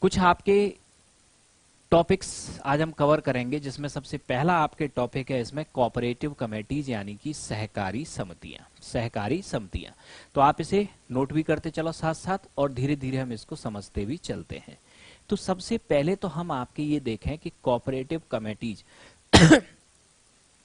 कुछ आपके टॉपिक्स आज हम कवर करेंगे, जिसमें सबसे पहला आपके टॉपिक है इसमें कोऑपरेटिव कमेटीज यानी कि सहकारी समितियां। सहकारी समितियां, तो आप इसे नोट भी करते चलो साथ साथ और धीरे धीरे हम इसको समझते भी चलते हैं। तो सबसे पहले तो हम आपके ये देखें कि कोऑपरेटिव कमेटीज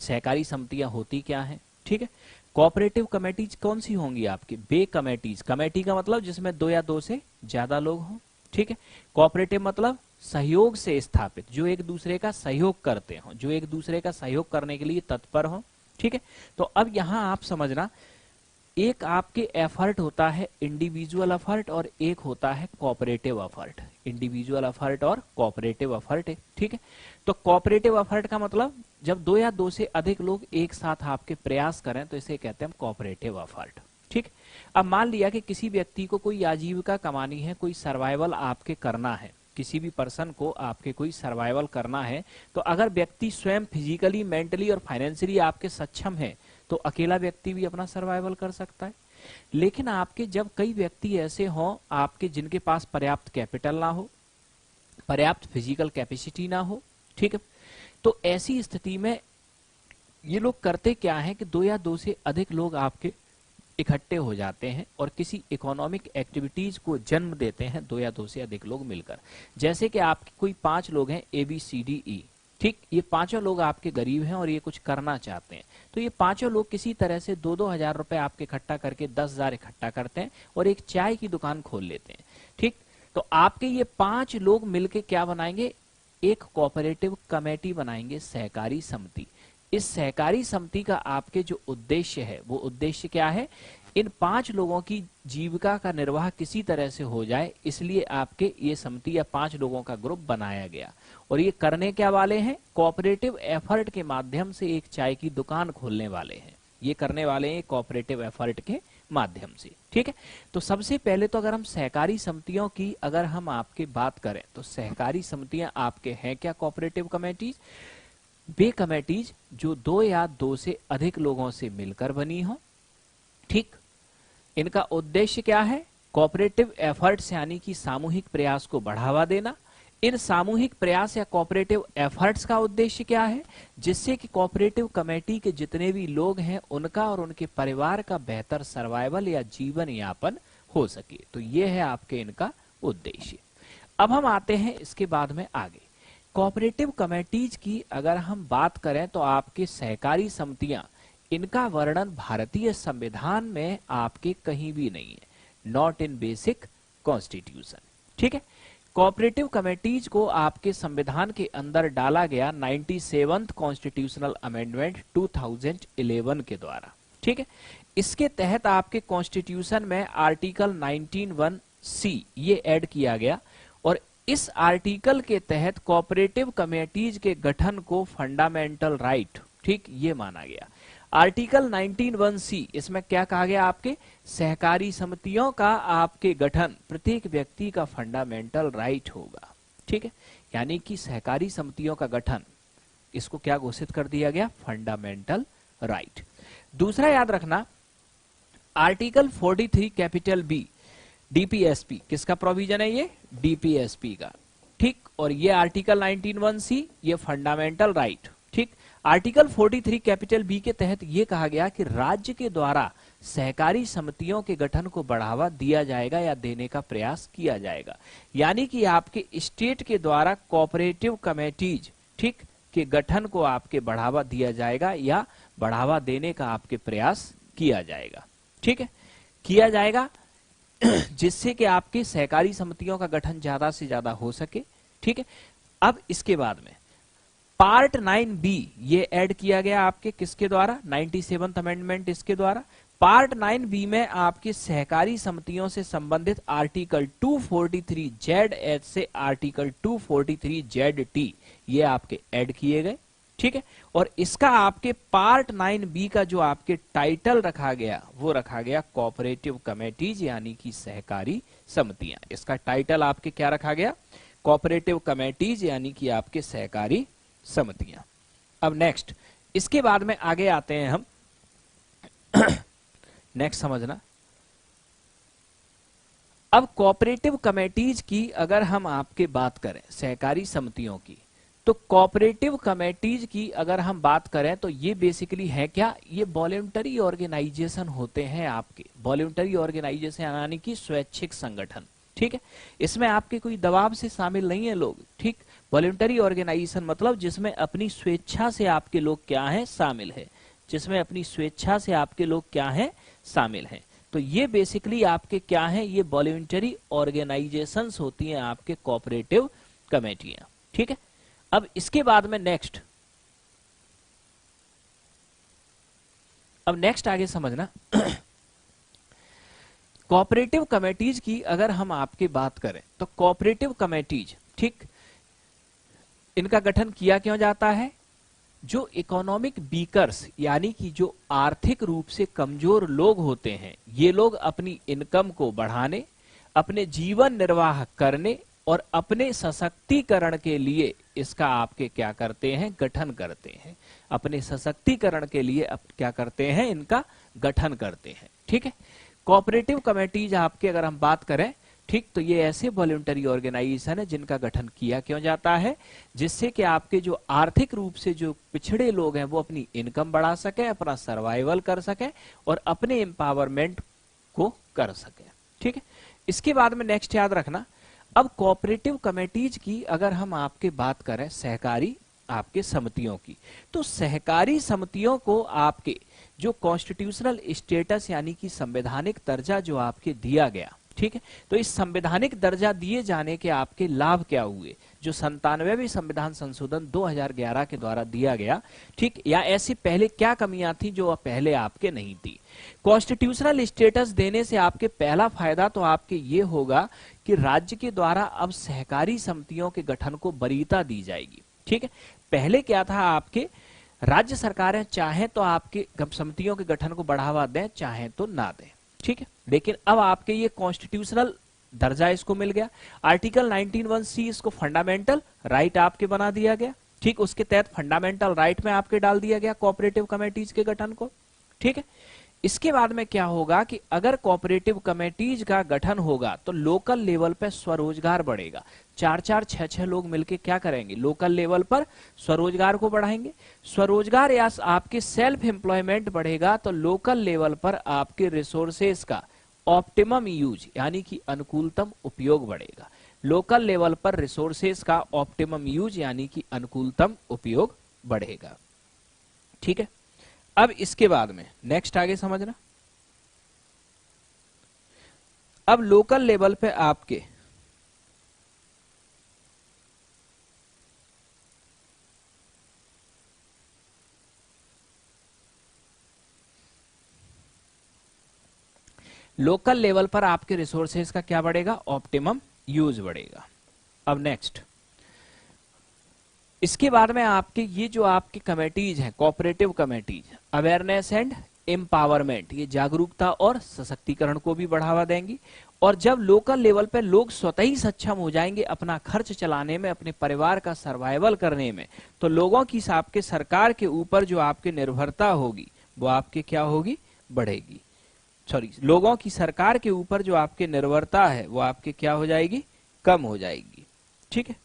सहकारी समितियां होती क्या हैं। ठीक है, कोऑपरेटिव कमेटीज कौन सी होंगी आपकी? बे कमेटीज। कमेटी का मतलब जिसमें दो या दो से ज्यादा लोग हों। ठीक है, कोऑपरेटिव मतलब सहयोग से स्थापित, जो एक दूसरे का सहयोग करते हो, जो एक दूसरे का सहयोग करने के लिए तत्पर हो। ठीक है, तो अब यहां आप समझना, एक आपके एफर्ट होता है इंडिविजुअल एफर्ट और एक होता है कोऑपरेटिव एफर्ट। इंडिविजुअल एफर्ट और कोऑपरेटिव एफर्ट है। ठीक है, तो कोऑपरेटिव एफर्ट का मतलब जब दो या दो से अधिक लोग एक साथ आपके प्रयास करें तो इसे कहते हैं कोऑपरेटिव एफर्ट। ठीक, अब मान लिया कि किसी व्यक्ति को कोई आजीविका कमानी है, कोई सर्वाइवल आपके करना है, किसी भी पर्सन को आपके कोई सर्वाइवल करना है, तो अगर व्यक्ति स्वयं फिजिकली, मेंटली और फाइनेंशियली आपके सक्षम है तो अकेला व्यक्ति भी अपना सर्वाइवल कर सकता है। लेकिन आपके जब कई व्यक्ति ऐसे हों आपके जिनके पास पर्याप्त कैपिटल ना हो, पर्याप्त फिजिकल कैपेसिटी ना हो, ठीक है, तो ऐसी स्थिति में ये लोग करते क्या है कि दो या दो से अधिक लोग आपके इकट्ठे हो जाते हैं और किसी इकोनॉमिक एक्टिविटीज को जन्म देते हैं, दो या दो से अधिक लोग मिलकर। जैसे कि आपके कोई 5 लोग हैं, ABCDE, ठीक, ये पांचों लोग आपके गरीब हैं और ये कुछ करना चाहते हैं, तो ये पांचों लोग किसी तरह से 2-2 हजार रुपए आपके इकट्ठा करके 10,000 इकट्ठा करते हैं और एक चाय की दुकान खोल लेते हैं। ठीक, तो आपके ये 5 लोग मिलके क्या बनाएंगे? एक कोऑपरेटिव कमेटी बनाएंगे, सहकारी समिति। इस सहकारी समिति का आपके जो उद्देश्य है, वो उद्देश्य क्या है? इन 5 लोगों की जीविका का निर्वाह किसी तरह से हो जाए, इसलिए आपके ये समिति या 5 लोगों का ग्रुप बनाया गया। और ये करने क्या वाले हैं? कोऑपरेटिव एफर्ट के माध्यम से एक चाय की दुकान खोलने वाले हैं। ये करने वाले हैं कोऑपरेटिव एफर्ट के माध्यम से। ठीक है, तो सबसे पहले तो अगर हम सहकारी समितियों की अगर हम आपके बात करें तो सहकारी समितियां आपके हैं क्या? कोऑपरेटिव कमेटीज, वे कमेटीज जो दो या दो से अधिक लोगों से मिलकर बनी हो। ठीक, इनका उद्देश्य क्या है? कोऑपरेटिव एफर्ट्स यानी कि सामूहिक प्रयास को बढ़ावा देना। इन सामूहिक प्रयास या कोऑपरेटिव एफर्ट्स का उद्देश्य क्या है? जिससे कि कोऑपरेटिव कमेटी के जितने भी लोग हैं उनका और उनके परिवार का बेहतर सर्वाइवल या जीवन यापन हो सके। तो ये है आपके इनका उद्देश्य। अब हम आते हैं इसके बाद में आगे। कोऑपरेटिव कमेटीज की अगर हम बात करें तो आपके सहकारी समितियां, इनका वर्णन भारतीय संविधान में आपके कहीं भी नहीं है, नॉट इन बेसिक कॉन्स्टिट्यूशन। ठीक है, कोऑपरेटिव कमेटीज को आपके संविधान के अंदर डाला गया 97th कॉन्स्टिट्यूशनल अमेंडमेंट 2011 के द्वारा। ठीक है, इसके तहत आपके कॉन्स्टिट्यूशन में आर्टिकल 19(1)(c ये ऐड किया गया और इस आर्टिकल के तहत कोऑपरेटिव कमेटीज के गठन को फंडामेंटल राइट, ठीक, ये माना गया। आर्टिकल 19(1)(c इसमें क्या कहा गया? आपके सहकारी समितियों का आपके गठन प्रत्येक व्यक्ति का फंडामेंटल राइट होगा। ठीक है, यानी कि सहकारी समितियों का गठन, इसको क्या घोषित कर दिया गया? Fundamental right. दूसरा याद रखना, आर्टिकल 43 कैपिटल B DPSP, किसका प्रोविजन है? ये DPSP का। ठीक, और ये आर्टिकल 19(1)(c ये फंडामेंटल राइट। ठीक, आर्टिकल 43 कैपिटल B के तहत ये कहा गया कि राज्य के द्वारा सहकारी समितियों के गठन को बढ़ावा दिया जाएगा या देने का प्रयास किया जाएगा। यानी कि आपके स्टेट के द्वारा कोऑपरेटिव कमेटीज, ठीक, के गठन को आपके बढ़ावा दिया जाएगा या बढ़ावा देने का आपके प्रयास किया जाएगा। ठीक है, किया जाएगा जिससे कि आपके सहकारी समितियों का गठन ज्यादा से ज्यादा हो सके। ठीक है, अब इसके बाद में पार्ट 9B ये ऐड किया गया आपके किसके द्वारा? 97th अमेंडमेंट इसके द्वारा। पार्ट 9B में आपकी सहकारी समितियों से संबंधित आर्टिकल 243(z)(h) से आर्टिकल 243(z)(t ये आपके ऐड किए गए। ठीक है, और इसका आपके पार्ट 9B का जो आपके टाइटल रखा गया वो रखा गया कोऑपरेटिव कमेटीज यानी कि सहकारी समितियां। इसका टाइटल आपके क्या रखा गया? कोऑपरेटिव कमेटीज यानी कि आपके सहकारी समितियां। अब नेक्स्ट, इसके बाद में आगे आते हैं हम नेक्स्ट समझना, अब कोऑपरेटिव कमेटीज की अगर हम आपके बात करें, सहकारी समितियों की, तो कोऑपरेटिव कमेटीज की अगर हम बात करें तो ये बेसिकली है क्या, ये वॉलंटरी ऑर्गेनाइजेशन होते हैं आपके, वॉलंटरी ऑर्गेनाइजेशन यानी कि स्वैच्छिक संगठन, ठीक है। इसमें आपके कोई दबाव से शामिल नहीं है लोग, ठीक। वॉलंटरी ऑर्गेनाइजेशन मतलब जिसमें अपनी स्वेच्छा से आपके लोग क्या हैं, शामिल है, जिसमें अपनी स्वेच्छा से आपके लोग क्या हैं, शामिल हैं। तो ये बेसिकली आपके क्या हैं, ये वॉलंटरी ऑर्गेनाइजेशंस होती हैं आपके कोऑपरेटिव कमेटियां, ठीक है। अब इसके बाद में नेक्स्ट, अब नेक्स्ट आगे समझना कोऑपरेटिव कमेटीज की अगर हम आपकी बात करें तो कोऑपरेटिव कमेटीज, ठीक, इनका गठन किया क्यों जाता है, जो इकोनॉमिक वीकर्स यानी कि जो आर्थिक रूप से कमजोर लोग होते हैं, ये लोग अपनी इनकम को बढ़ाने, अपने जीवन निर्वाह करने और अपने सशक्तिकरण के लिए इसका आपके क्या करते हैं, गठन करते हैं, अपने सशक्तिकरण के लिए क्या करते हैं, इनका गठन करते हैं, ठीक है। कोऑपरेटिव कमेटीज आपके अगर हम बात करें, ठीक, तो ये ऐसे वॉलंटरी ऑर्गेनाइजेशन है जिनका गठन किया क्यों जाता है, जिससे कि आपके जो आर्थिक रूप से जो पिछड़े लोग हैं वो अपनी इनकम बढ़ा सके, अपना सर्वाइवल कर सके और अपने एम्पावरमेंट को कर सके, ठीक है। इसके बाद में नेक्स्ट याद रखना, अब कोऑपरेटिव कमेटीज की अगर हम आपके बात करें सहकारी आपके समितियों की, तो सहकारी समितियों को आपके जो कॉन्स्टिट्यूशनल स्टेटस यानी कि संवैधानिक दर्जा जो आपके दिया गया, ठीक है, तो इस संवैधानिक दर्जा दिए जाने के आपके लाभ क्या हुए, जो 97वें संविधान संशोधन 2011 के द्वारा दिया गया, ठीक, या ऐसी पहले क्या कमियां थी जो पहले आपके नहीं थी। कॉन्स्टिट्यूशनल स्टेटस देने से आपके पहला फायदा तो आपके ये होगा कि राज्य के द्वारा अब सहकारी समितियों के गठन को वरीयता दी जाएगी, ठीक है। पहले क्या था, आपके राज्य सरकारें चाहे तो आपके समितियों के गठन को बढ़ावा दें, चाहे तो ना दें, ठीक है, लेकिन अब आपके ये कॉन्स्टिट्यूशनल दर्जा इसको मिल गया। आर्टिकल 19(1)(c) इसको फंडामेंटल राइट आपके बना दिया गया, ठीक, उसके तहत फंडामेंटल राइट में आपके डाल दिया गया कोऑपरेटिव कमेटीज के गठन को, ठीक है। इसके बाद में क्या होगा कि अगर कोऑपरेटिव कमेटीज का गठन होगा तो लोकल लेवल पे स्वरोजगार बढ़ेगा, 4-4, 6-6 लोग मिलके क्या करेंगे, लोकल लेवल पर स्वरोजगार को बढ़ाएंगे, स्वरोजगार या आपके सेल्फ एम्प्लॉयमेंट बढ़ेगा तो लोकल लेवल पर आपके रिसोर्सेस का ऑप्टिमम यूज यानी कि अनुकूलतम उपयोग बढ़ेगा, लोकल लेवल पर रिसोर्सेस का ऑप्टिमम यूज यानी कि अनुकूलतम उपयोग बढ़ेगा, ठीक है। अब इसके बाद में नेक्स्ट आगे समझना, अब लोकल लेवल पे आपके लोकल लेवल पर आपके रिसोर्सेज का क्या बढ़ेगा, ऑप्टिमम यूज बढ़ेगा। अब नेक्स्ट इसके बाद में आपके ये जो आपकी कमेटीज हैं cooperative committees, awareness and empowerment, ये जागरूकता और सशक्तिकरण को भी बढ़ावा देंगी, और जब लोकल लेवल पे लोग स्वतः ही सक्षम हो जाएंगे अपना खर्च चलाने में, अपने परिवार का सर्वाइवल करने में, तो लोगों की आपके सरकार के ऊपर जो आपकी निर्भरता होगी वो आपके क्या होगी, बढ़ेगी, सॉरी, लोगों की सरकार के ऊपर जो आपके निर्भरता है वो आपके क्या हो जाएगी, कम हो जाएगी, ठीक है।